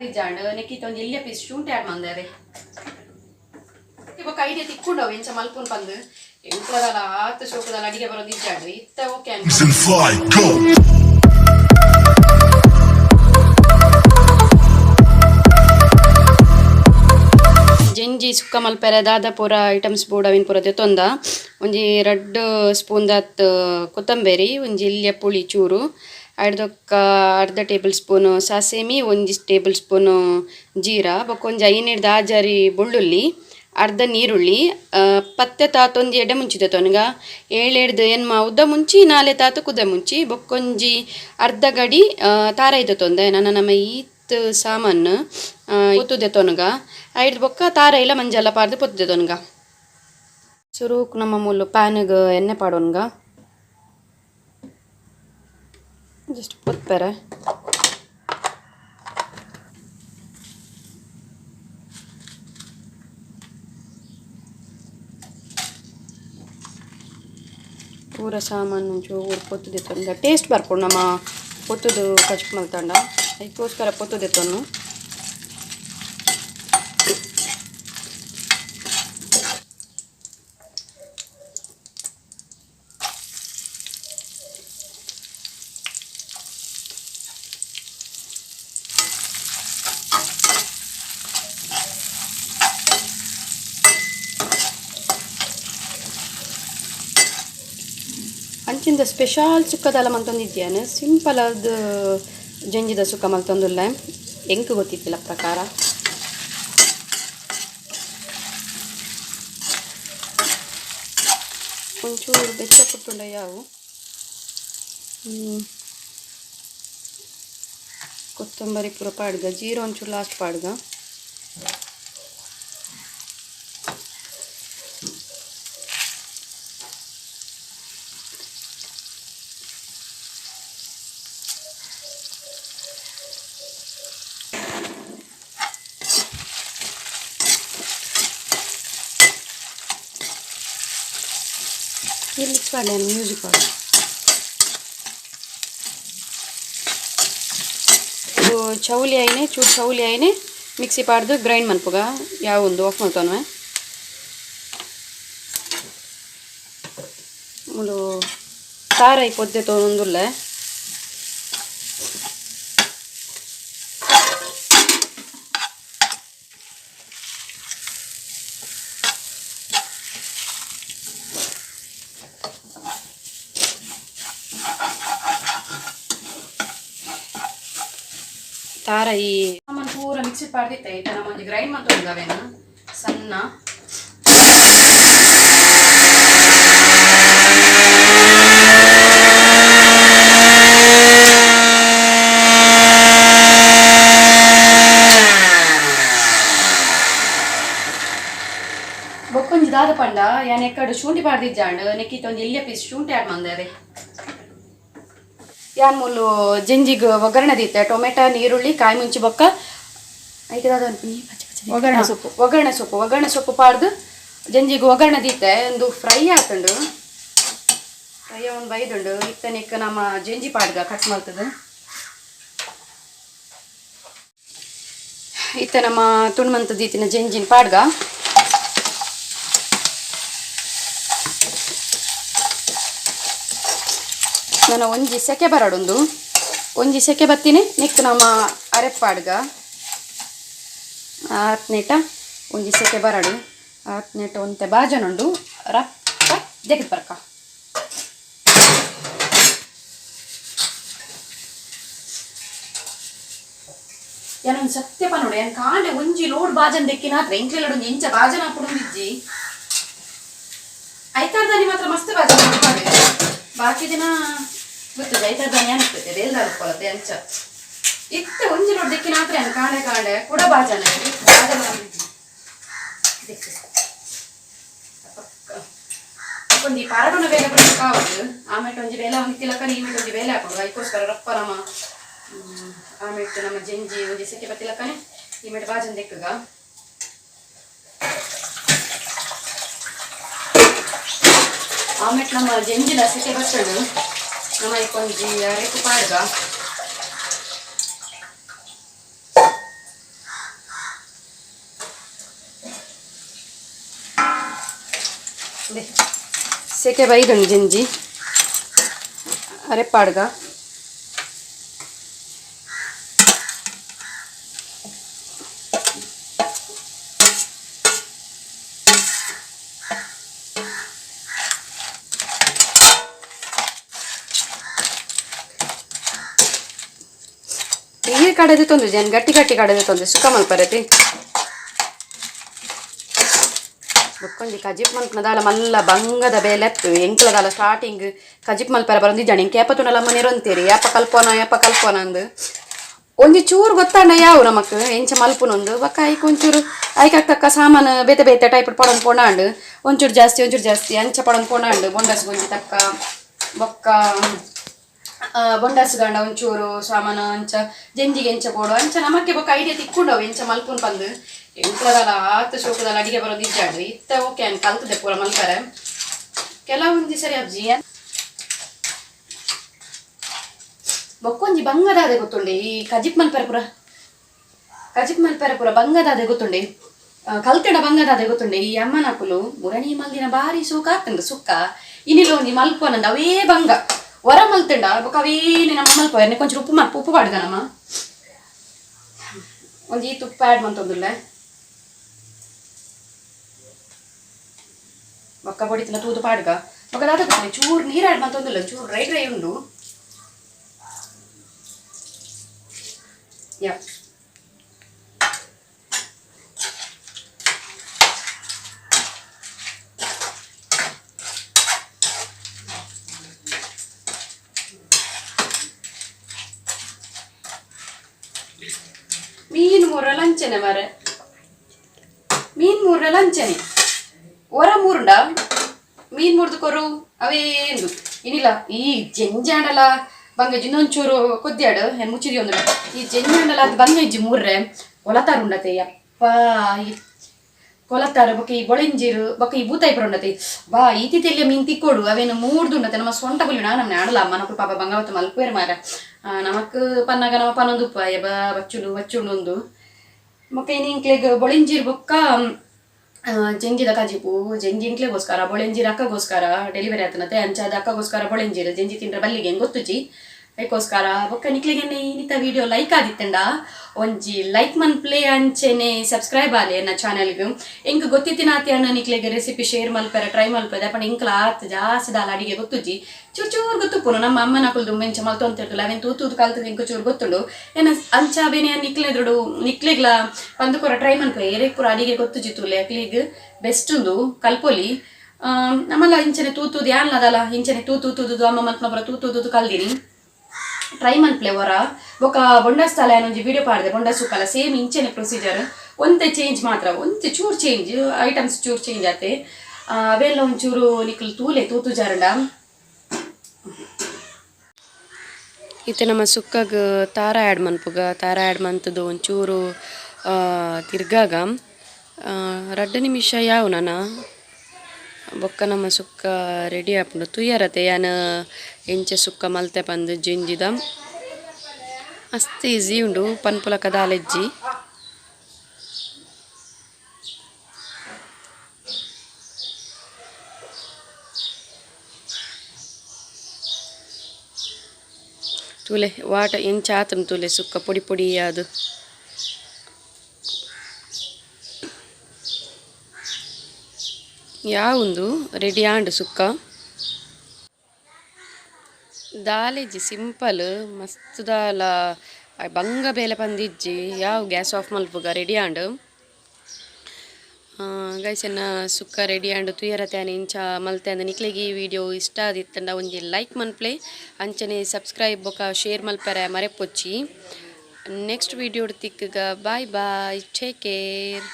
ಜಾಂಡ್ ನೆಕ್ಕಿತ ಒಂದು ಇಲ್ಲಿಯ ಪೀಸ್ ಶುಂಠಿ ಆಡ್ ಮಂದರೆ ಇವಾಗ ಐಡಿಯಾ ತಿಕ್ಕೊಂಡವು ಇಂಚ ಮಲ್ಪುನ್ ಬಂದು ಎಂಟ್ಲದಲ್ಲ ಆತ ಶೋಕದಲ್ಲ ಅಡಿಗೆ ಬರೋದು ಇದ್ದಾಡು ಇತ್ತ ಓಕೆ ಜೆಂಜಿ ಸುಕ್ಕ ಮಲ್ಪೆರೆ ದಾದ ಪೂರ ಐಟಮ್ಸ್ ಬೋರ್ಡ್ ಅವಿನ ಪೂರ ದೆತ್ತೊಂದ ಒಂಜಿ 2 ಸ್ಪೂನ್ ದಾತ್ ಕೊತ್ತಂಬರಿ ಒಂಜಿ ಇಲ್ಲಿಯ ಪುಳಿ ಚೂರು ಅರ್ಧಕ್ಕ ಅರ್ಧ ಟೇಬಲ್ ಸ್ಪೂನ್ ಸಾಸೇಮಿ 1 ಟೇಬಲ್ ಸ್ಪೂನ್ ಜೀರಾ ಬೊಕ್ಕ ಒಂಜಿ 5 ಆಜಾರಿ ಬೆಳ್ಳುಳ್ಳಿ ಅರ್ಧ ನೀರುಳ್ಳಿ ಪತ್ತೆ ತಾತೊಂದು ಎಡೆ ಮುಂಚಿದೆ ತೊನಗ 7 ಎನ್ಮ ಉದ್ದ ಮುಂಚಿ 4 ತಾತು ಕುದ ಮುಂಚಿ ಬೊಕ್ಕೊಂಜಿ ಅರ್ಧ ಗಡಿ ತಾರ ಐತೆ ತೊಂದೆ ನನ್ನ ನಮ್ಮ ಈತ್ ಸಾಮಾನು ಪೊತ್ತುದೆ ತೊನಗ ಐದು ಬೊಕ್ಕ ತಾರ ಇಲ್ಲ ಮಂಜೆಲ್ಲ ಪಾರ್ದು ಪೊತ್ತುದೆ ತೊನಗ ಸುರುಕ್ ನಮ್ಮ ಮುಲ್ಲು ಪ್ಯಾನ್ಗೆ ಎಣ್ಣೆ ಪಾಡೋನ್ಗ ಜಸ್ಟ್ ಪೊತ್ಪೆರೆ ಪೂರ ಸಾಮಾನು ಚೂರು ಪೊತ್ತುದೆ ತೊಂದ ಟೇಸ್ಟ್ ಬರ್ಕೊಂಡು ನಮ್ಮ ಪೊತ್ತುದು ಕಚ್ಕು ಮಲ್ತಂಡ ಅದಕ್ಕೋಸ್ಕರ ಪೊತ್ತುದೆ ತೊನ್ನು ಅಂಚಿಂದ ಸ್ಪೆಷಲ್ ಸುಕ್ಕದಲ್ಲ ಮಲ್ತೊಂದಿದ್ದೇನೆ ಸಿಂಪಲ್ ಅದು ಜಂಜಿದ ಸುಕ್ಕ ಮಲ್ತೊಂದುಲ್ಲ ಎಂಕು ಗೊತ್ತಿತ್ತಿಲ್ಲ ಪ್ರಕಾರ ಒಂಚೂರು ಬೆಚ್ಚ ಪುಟ್ಟುಂಡ ಯಾವು ಕೊತ್ತಂಬರಿ ಪೂರ ಪಾಡ್ಗ ಜೀರಾ ಒಂಚೂರು ಲಾಸ್ಟ್ ಪಾಡ್ಗ ಮಿಕ್ಸ್ ಮಾಡಿ ಮ್ಯೂಸಿಕ್ ಮಾಡಿ ಇದು ಚೌಲಿ ಆಯ್ನೆ ಚೂರು ಚೌಲಿ ಆಯ್ನೆ ಮಿಕ್ಸಿ ಪಾಡ್ದು ಗ್ರೈಂಡ್ ಮನ್ಪುಗ ಯಾವ ಒಂದು ಆಫ್ ಮಾಡ್ತಾನೆ ಮುಳು ಖಾರ ಪೊದ್ದೆ ತೊಂದುಲ್ಲ ತಾರ ಈ ಸಾಮಾನು ಪೂರ ಮಿಕ್ಸಿ ಪಾಡ್ದಿತ್ತೆ ಈಗ ನಮ್ಮ ಒಂದು ಗ್ರೈಂಡ್ ಮಾಡ್ಕೊಂಡಿದ್ದಾವೇನು ಸಣ್ಣ ಬೊಕ್ಕೊಂಜಿ ದಾದ ಪಂಡ ಯಾನ್ ಎಕ್ಕಡು ಶುಂಠಿ ಪಾಡ್ದಿದ್ದಾಂಡ್ ನೆಕ್ಕಿತ ಒಂದು ಇಲ್ಲಿಯ ಪೀಸ್ ಶುಂಠಿ ಆಡ್ ಮಂದರೆ ಯಾನ್ ಮುಲ್ಲು ಜಂಜಿಗೆ ಒಗ್ಗರಣೆ ದೀತೆ ಟೊಮೆಟೊ ನೀರುಳ್ಳಿ ಕಾಯಿ ಮುಂಚಿ ಬೊಕ್ಕ ಒಗ್ಗರಣೆ ಸೊಪ್ಪು ಪಾಡ್ದು ಜಂಜಿಗೆ ಒಗ್ಗರಣೆ ದೀತೆ ಒಂದು ಫ್ರೈ ಆತುಂಡು ಫ್ರೈ ಒಂದು ಬೈದುಂಡು ಇತ್ತನಿಕ್ಕ ನಮ್ಮ ಜಂಜಿ ಪಾಡ್ಗ ಕಟ್ ಮಾಡ್ತದೆ ಇತ್ತ ನಮ್ಮ ತುಣ್ಮಂತ ದೀತಿನ ಜಂಜಿನ ಪಾಡ್ಗ ನಾನು ಒಂಜಿ ಸೆಕೆ ಬರಡೊಂದು ಒಂಜಿ ಸೆಕೆ ಬತ್ತೀನಿ ನೆಕ್ ನಮ್ಮ ಅರೆಪ್ಪಾಡ್ಗ ಆತ್ನೇಟ ಒಂಜಿ ಸೆಕೆ ಬರಡು ಆತ್ನೇಟ ಒಂತೆ ಬಾಜನುಂಡು ರಪ್ಪ ಜಗತ್ ಬರ್ಕ ಏನೊಂದು ಸತ್ಯಪ ನೋಡಿ ಏನು ಕಾಂಡೆ ಒಂಜಿ ಲೋಡ್ ಬಾಜನ್ ದೆಕ್ಕಿನಾತ್ರ ಎಂಕ್ಲೆಲ್ಲ ಒಂದು ಇಂಚ ಬಾಜನ ಕುಡುಂದಿಜ್ಜಿ ಐತಾರ್ದಾನಿ ಮಾತ್ರ ಮಸ್ತ್ ಬಾಜನ ಮಾಡ್ತಾರೆ ಬಾಕಿ ದಿನ ಗೊತ್ತದೆ ಐತಾರ್ದಾನಿ ಅನಿಸ್ತದೆ ಎಲ್ಲ ಅನ್ಕೊಳ್ಳತ್ತೆ ಅಂಚ ಇತ್ತ ಒಂಜಿ ಲೋಡ್ ದೆಕ್ಕಿನಾತ್ರ ಏನು ಕಾಂಡೆ ಕಾಂಡೆ ಕೂಡ ಬಾಜನ ಬಾಜನ ಒಂದಿ ಪಾರಡನ ಬೇಲೆ ಬಿಟ್ಟು ಕಾವದು ಆಮೇಲೆ ಒಂಜಿ ಬೇಲೆ ಹೊಂದಿತ್ತಿಲಕ್ಕ ಈ ಒಂಜಿ ಬೇಲೆ ಹಾಕೋದು ಅದಕ್ಕೋಸ್ಕರ ರಪ್ಪ ನಮ್ಮ ಆಮೇಲೆ ನಮ್ಮ ಜಂಜಿ ಒಂಜಿ ಸೆಕೆ ಬತ್ತಿಲಕ್ಕನೆ ಈ ಮೇಟ್ ಬಾಜನ್ ದೆಕ್ಕಗ ಆಮೇಲೆ ನಮ್ಮ ಜಂಜಿಲ ಸೆಕೆ ಬತ್ತಡು ನಮ್ಮ ಇಕ್ಕೊಂಜಿ ಅರೆಕು ಪಾಡ್ಗ ಸೆಕೆ ಬೈದುಂಡು ಜಿಂಜಿ ಅರೆಪಾಡ್ಗ ಈ ಕಡೆದು ತೊಂದ್ರೆ ಜನ ಗಟ್ಟಿ ಗಟ್ಟಿ ಕಡೆದು ತೊಂದ್ರೆ ಸುಕ್ಕ ಮಲ್ಪರತಿ ಬೊಕ್ಕೊಂಜಿ ಕಜಿಪ್ ಮಲ್ಪನದಾಲ ಮಲ್ಲ ಬಂಗದ ಬೇಲೆತ್ತು ಎಂಕ್ಲದಾಲ ಸ್ಟಾರ್ಟಿಂಗ್ ಕಜಿಪ್ ಮಲ್ಪರ ಬರೋದು ಜನ ಎಂಕೆ ಏಪತ್ತುಂಡಲ ಮನೆ ರೊಂತೀರಿ ಯಾಪ ಕಲ್ಪೋನ ಅಂದು ಒಂಜಿ ಚೂರು ಗೊತ್ತಾಂಡ ಯಾವು ನಮಕ್ ಎಂಚ ಮಲ್ಪುನೊಂದು ಬೊಕ್ಕ ಐಕ್ ಒಂಚೂರು ಐಕಾಗ್ತಕ್ಕ ಸಾಮಾನು ಬೇತೆ ಬೇತೆ ಟೈಪ್ ಪಡೊಂದು ಪೋಣಾಂಡು ಒಂಚೂರು ಜಾಸ್ತಿ ಅಂಚ ಪಡೊಂದು ಪೋಣಾಂಡು ಬೊಂಡಸ್ ಗೊಂಜಿ ತಕ್ಕ ಬೊಕ್ಕ ಬೊಂಡಸ್ಗಂಡ ಒಂಚೂರು ಸಾಮಾನು ಅಂಚ ಜಂಜಿಗೆ ಎಂಚ ಪೋಡು ಅಂಚ ನಮಕ್ಕೆ ಬೊಕ್ಕ ಐಡಿಯಾ ತಿಕ್ಕೊಂಡವು ಎಂಚ ಮಲ್ಪುನ್ ಬಂದು ಎಂಕ್ಲದಲ್ಲ ಆತ ಶೋಕದಲ್ಲ ಅಡಿಗೆ ಬರೋದು ಇಜ್ಜಾಡ್ರಿ ಇತ್ತ ಓಕೆ ಅನ್ ಕಲ್ತದೆ ಪೂರ ಮಲ್ಪರೆ ಕೆಲವೊಂದು ಸರಿ ಅಜ್ಜಿ ಬೊಕ್ಕೊಂಜಿ ಬಂಗದಾದೆ ಗೊತ್ತುಂಡೆ ಈ ಕಜಿಪ್ ಮಲ್ಪರೆ ಪುರ ಬಂಗದಾದೆ ಗೊತ್ತುಂಡೆ ಕಲ್ತೆಡ ಬಂಗದಾದೆ ಗೊತ್ತುಂಡೆ ಈ ಅಮ್ಮನಕುಲು ಮುರಣಿ ಮಲ್ದಿನ ಬಾರಿ ಸೂಕ ಆಗ್ತಂಡ ಸುಕ್ಕ ಇನ್ನಿಲ್ಲ ಒಂಜಿ ಮಲ್ಪನಂದ ಅವೇ ಬಂಗ ಹೊರ ಮಲ್ತಂಡ ಬೊಕ್ಕ ಅವೇನೆ ನಮ್ಮ ಮಲ್ಪ ಕೊಂಚ ಉಪ್ಪು ಪಾಡ್ಗ ನಮ್ಮ ಒಂಜಿ ತುಪ್ಪ ಆ್ಯಡ್ ಮಂತೊಂದುಲ್ಲ ಬೊಕ್ಕ ಬೊಡಿತಿನ ತೂದು ಪಾಡ್ಗ ಬೊಕ್ಕ ದಾದ ಚೂರು ನೀರು ಆ್ಯಡ್ ಮಂತೊಂದುಲ್ಲ ಚೂರು ಡ್ರೈ ಉಂಡು ಯಾ ಮೀನು ಮೂರ ಲಂಚನೆ ಮಾರೆ ಹೊರ ಮೂರುಂಡ ಮೀನ್ ಮುರ್ದು ಕೊರು ಅವೇಂದು ಇನ್ನಿಲ್ಲ ಈ ಜಂಜಾಂಡಲ ಬಂಗಜ್ಜಿ ಇನ್ನೊಂಚೂರು ಕೊದ್ದಿಯಾಡು ಏನು ಮುಚ್ಚಿದಿ ಒಂದು ಈ ಜಂಜಾಂಡಲ ಅದು ಬಂಗಜ್ಜಿ ಮೂರ್ರೆ ಕೊಲತಾರು ಉಂಡತೆ ಯಪ್ಪ ಈ ಕೊಲತಾರು ಬೊಕ್ಕ ಈ ಬೊಳೆಂಜೀರು ಬೊಕ್ಕ ಈ ಬೂತಾಯಿ ಉಂಡತೆ ಬಾ ಈತಿ ತೆಲಿಯ ಮೀನ್ ತಿಕ್ಕೋಡು ಅವೇನು ಮೂರ್ದು ಉಂಡತೆ ನಮ್ಮ ಸ್ವಂತ ಬುಲಿನ ನಮ್ಮನೆ ಆಡಲ್ಲ ಅಮ್ಮನಕ್ಕೂ ಪಾಪ ಬಂಗಾವತ್ತು ಮಲ್ಪೇರು ಮಾರ ನಮಕ್ ಪನ್ನಾಗ ನಮ್ಮ ಪನ್ನೊಂದು ಉಪ್ಪ ಬಚ್ಚುಂಡು ಒಂದು ಬೊಕ್ಕ ಇನ್ನಿಂಕ್ಲೆಗ್ ಬೊಳೆಂಜೀರು ಬೊಕ್ಕ ಜಂಜಿದ ಕಜಿಪು ಜಂಜಿ ಇಂಕ್ಲೆಗೋಸ್ಕರ ಬೊಳೆಂಜೀರು ಅಕ್ಕಗೋಸ್ಕರ ಡೆಲಿವರಿ ಆತನತೆ ಅಂಚಾದ ಅಕ್ಕಗೋಸ್ಕರ ಬೊಳೆಂಜೀರು ಜಂಜಿ ತಿಂಡ್ರೆ ಬಲ್ಲಿಗೆ ಗೊತ್ತುಜಿ ಅದಕ್ಕೋಸ್ಕರ ಬೊಕ್ಕ ನಿಕ್ಲಿಗೆನೆ ಇನ್ನಿತ ವಿಡಿಯೋ ಲೈಕ್ ಆದಿತ್ತಂಡ ಒಂಜಿ ಲೈಕ್ ಮನ್ಪ್ಲೆ ಅಂಚೆನೆ ಸಬ್ಸ್ಕ್ರೈಬ್ ಆಲೆ ನನ್ನ ಚಾನೆಲ್ಗೆ ಎಂಕ್ ಗೊತ್ತಿತ್ತಿನಾತಿ ಅಣ್ಣ ನಿಕ್ಲೆಗೆ ರೆಸಿಪಿ ಶೇರ್ ಮಲ್ಪರ ಟ್ರೈ ಮಲ್ಪದೆ ಅಪ್ಪ ಇಂಕ್ಲ ಆತ್ ಜಾಸ್ತಿ ದಾಲ ಅಡಿಗೆ ಗೊತ್ತುಜಿ ಚೂರು ಗೊತ್ತುಪ್ಪುನು ನಮ್ಮ ಅಮ್ಮನ ಹಾಕಲ್ದು ಮೆಂಚ ಮಲ್ತು ಅಂತ ಇರ್ತಲ್ಲ ಅವೇನು ತೂತು ಕಲ್ತದ ಇಂಕ ಚೂರು ಗೊತ್ತುಂಡು ಏನ ಅಂಚ ಬೇನೆ ನಿಕ್ಲೆದ್ರಡು ನಿಕ್ಲೆಗ್ಲ ಪಂದುಕೊರ ಟ್ರೈ ಮಲ್ಪೆ ಏರೇಕ್ ಪೂರ ಅಡಿಗೆ ಗೊತ್ತುಜಿತ್ತುಲೆ ಅಕ್ಲಿಗ್ ಬೆಸ್ಟ್ ಉಂದು ಕಲ್ಪೊಲಿ ನಮ್ಮಲ್ಲ ಇಂಚನೆ ತೂತುದು ಯಾನ್ಲದಲ್ಲ ಇಂಚನೆ ತೂತುದು ಅಮ್ಮ ಮಲ್ಪನ ತೂತುದು ಕಲ್ದಿನಿ ಟ್ರೈ ಮನ್ಪ್ಲೆ ಹೊರ ಬೊಕ್ಕ ಬೊಂಡಸ್ ತಲೆ ಅನ್ನೊಂಜಿ ವಿಡಿಯೋ ಪಾಡ್ದೆ ಬೊಂಡ ಸುಕ್ಕಲ್ಲ ಸೇಮ್ ಇಂಚನೆ ಪ್ರೊಸೀಜರ್ ಒಂದೇ ಚೇಂಜ್ ಮಾತ್ರ ಒಂದು ಚೂರು ಚೇಂಜ್ ಐಟಮ್ಸ್ ಚೂರು ಚೇಂಜ್ ಆತೆ ಅವೆಲ್ಲ ಒಂಚೂರು ನಿಕ್ಲು ತೂತು ಜಾರಂಡ ಇತ್ತೆ ನಮ್ಮ ಸುಕ್ಕಾಗ ತಾರ ಆ್ಯಡ್ ಮನ್ತದು ಒಂಚೂರು ತಿರ್ಗಾಗ 2 ನಿಮಿಷ ಯಾವು ನಾನು ಬೊಕ್ಕ ನಮ್ಮ ಸುಕ್ಕ ರೆಡಿ ಆಪುಂಡು ತುಯ್ಯರತೆ ಯಾನು ಎಂಚ ಸುಕ್ಕ ಮಲ್ತೆ ಪಂದು ಜೆಂಜಿದ ಮಸ್ತ್ ಈಸಿ ಉಂಡು ಪನ್ಪುಲಕ ದಾಲೆಜ್ಜಿ ತುಲೆ ವಾಟ ಎಂಚ ಆತನು ತುಲೆ ಸುಕ್ಕ ಪೊಡಿ ಅದು ಯಾವುದು ರೆಡಿ ಆಂಡು ಸುಕ್ಕ ದಾಲೆಜ್ಜಿ ಸಿಂಪಲ್ ಮಸ್ತ್ ದಾಲ ಬಂಗ ಬೇಲೆ ಪಂದಿಜ್ಜಿ ಯಾವ ಗ್ಯಾಸ್ ಆಫ್ ಮಲ್ಪುಗ ರೆಡಿ ಆಂಡು ಗೈಸನ್ನ ಸುಕ್ಕ ರೆಡಿ ಆಂಡು ತುಯ್ಯರತ್ಯಾನ ಇಂಚ ಮಲ್ತೆ ಅಂದ ನಿಕ್ಲೆಗೆ ಈ ವಿಡಿಯೋ ಇಷ್ಟ ಆದಿತ್ತಂಡ ಒಂಜಿ ಲೈಕ್ ಮನ್ಪ್ಲೆ ಅಂಚನೆ ಸಬ್ಸ್ಕ್ರೈಬ್ ಬೊಕ ಶೇರ್ ಮಲ್ಪರೆ ಮರೆಪೊಚ್ಚಿ ನೆಕ್ಸ್ಟ್ ವಿಡಿಯೋ ತಿಕ್ಕಗ ಬಾಯ್ ಟೇಕ್ ಕೇರ್